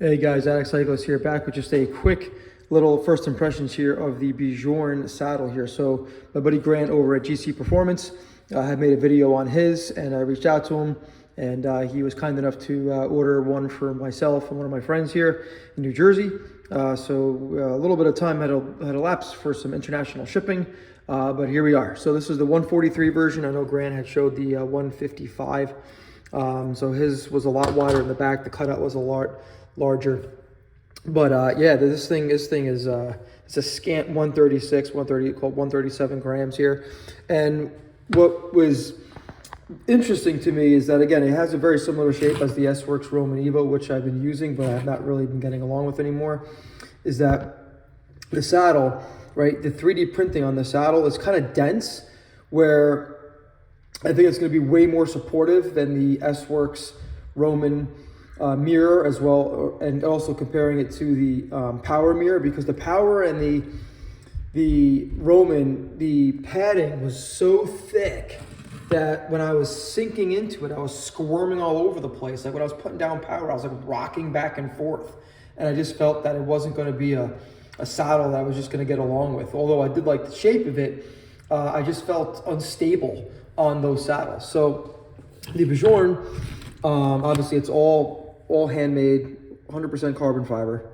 Hey guys, Alex Cyclist here, back with just a quick little first impressions here of the Bjorn saddle here. So my buddy Grant over at GC Performance had made a video on his, and I reached out to him, and he was kind enough to order one for myself and one of my friends here in New Jersey. So a little bit of time had elapsed for some international shipping, but here we are. So this is the 143 version. I know Grant had showed the 155. So his was a lot wider in the back. The cutout was a lot larger, but yeah, this thing is it's a scant 137 grams here. And what was interesting to me is that, again, it has a very similar shape as the S-Works Roman Evo, which I've been using but I've not really been getting along with anymore. Is that the saddle, right, the 3D printing on the saddle is kind of dense, where I think it's going to be way more supportive than the S-Works Roman mirror as well, and also comparing it to the Power mirror, because the Power and the Roman, the padding was so thick that when I was sinking into it, I was squirming all over the place. Like when I was putting down Power, I was like rocking back and forth, and I just felt that it wasn't going to be a saddle that I was just going to get along with. Although I did like the shape of it, I just felt unstable on those saddles. So the Bjorn, obviously it's all handmade, 100% carbon fiber.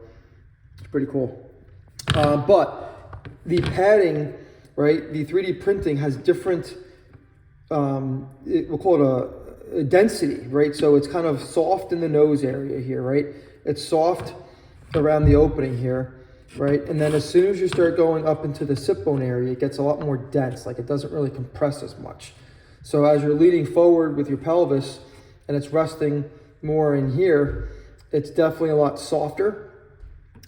It's pretty cool. But the padding, right, the 3D printing has different, we'll call it a density, right? So it's kind of soft in the nose area here, right? It's soft around the opening here, right? And then as soon as you start going up into the sit bone area, it gets a lot more dense. Like it doesn't really compress as much. So as you're leaning forward with your pelvis and it's resting more in here, it's definitely a lot softer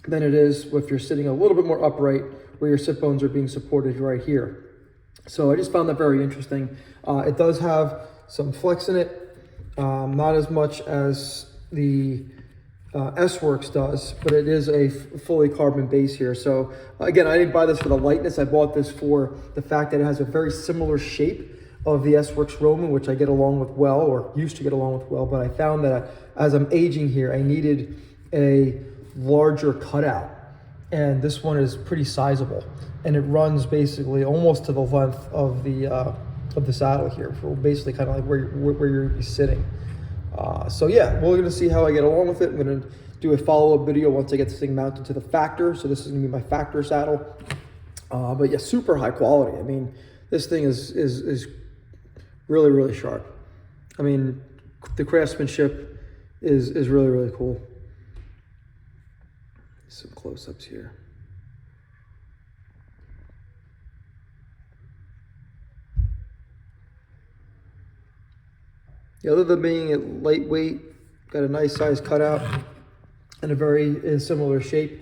than it is if you're sitting a little bit more upright, where your sit bones are being supported right here. So I just found that very interesting. It does have some flex in it, not as much as the S-Works does, but it is a fully carbon base here. So again, I didn't buy this for the lightness. I bought this for the fact that it has a very similar shape of the S-Works Roman, which I get along with well, or used to get along with well, but I found that as I'm aging here, I needed a larger cutout. And this one is pretty sizable, and it runs basically almost to the length of the saddle here, for basically kind of like where you're sitting. So yeah, we're gonna see how I get along with it. I'm gonna do a follow-up video once I get this thing mounted to the Factor. So this is gonna be my Factor saddle. But yeah, super high quality. I mean, this thing is really, really sharp. I mean, the craftsmanship is really, really cool. Some close-ups here. Yeah, other than being lightweight, got a nice size cutout and a very similar shape.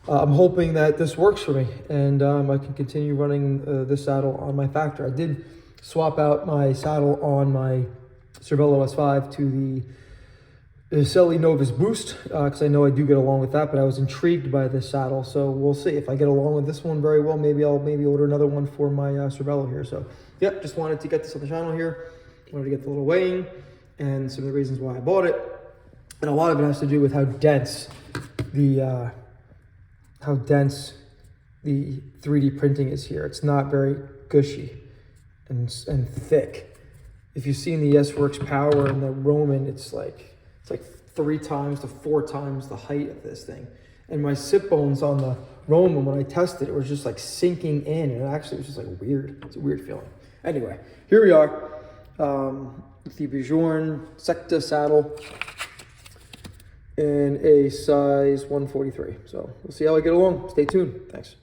I'm hoping that this works for me, and I can continue running this saddle on my Factor. I did swap out my saddle on my Cervelo S5 to the Selly Novus Boost, because I know I do get along with that, but I was intrigued by this saddle. So we'll see if I get along with this one very well. Maybe I'll order another one for my Cervelo here. So yep, just wanted to get this on the channel here. Wanted to get the little weighing and some of the reasons why I bought it. And a lot of it has to do with how dense the 3D printing is here. It's not very gushy and thick. If you've seen the S-Works Power and the Roman, it's like 3 times to 4 times the height of this thing. And my sit bones on the Roman, when I tested it, was just like sinking in, and it actually was just like weird. It's a weird feeling. Anyway, here we are with the Bjorn Setka saddle in a size 143. So we'll see how I get along. Stay tuned. Thanks.